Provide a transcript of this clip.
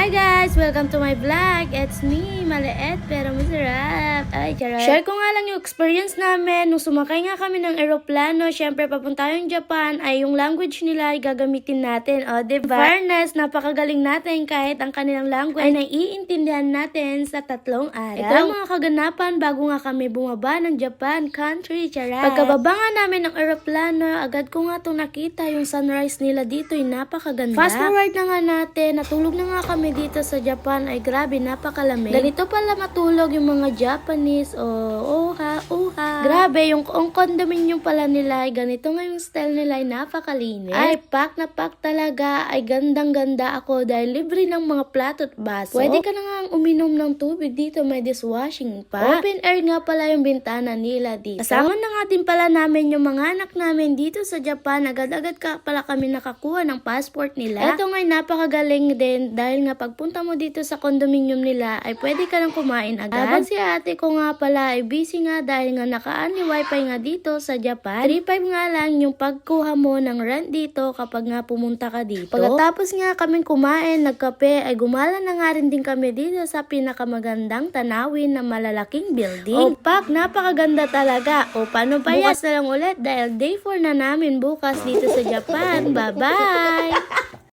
Hi guys! Welcome to my vlog! It's me, maliit pero masarap. Ay, charot. Share ko nga lang yung experience namin nung sumakay nga kami ng eroplano. Syempre, papunta tayong Japan ay yung language nila ay gagamitin natin. O, diba? Fairness, napakagaling natin kahit ang kanilang language ay naiintindihan natin sa 3 araw. Ito ang mga kaganapan bago nga kami bumaba ng Japan country, charot. Pagkababa nga namin ng eroplano, agad ko nga itong nakita yung sunrise nila dito ay napakaganda. Fast forward na nga natin, natulog na nga kami dito sa Japan, ay grabe, napakalamig. Ganito pala matulog yung mga Japanese, oha. Grabe, yung condominium pala nila, ay ganito nga yung style nila, ay napakalinis. Ay, pack na pack talaga, ay gandang-ganda ako dahil libre ng mga plato at baso. Pwede ka na nga uminom ng tubig dito, may dishwashing pa. Open air nga pala yung bintana nila dito. Kasama na nga din pala namin yung mga anak namin dito sa Japan, agad-agad ka pala kami nakakuha ng passport nila. Ito nga'y napakagaling din dahil nga pagpunta mo dito sa condominium nila ay pwede ka nang kumain agad. Habang si ate ko nga pala ay busy nga dahil nga nakaan ni wifi nga dito sa Japan. 3.5 nga lang yung pagkuha mo ng rent dito kapag nga pumunta ka dito. Pagkatapos nga kaming kumain, nagkape, ay gumala na nga rin din kami dito sa pinakamagandang tanawin na malalaking building. Pak, napakaganda talaga. O paano pa yan? Bukas na lang ulit dahil day 4 na namin bukas dito sa Japan. Bye-bye!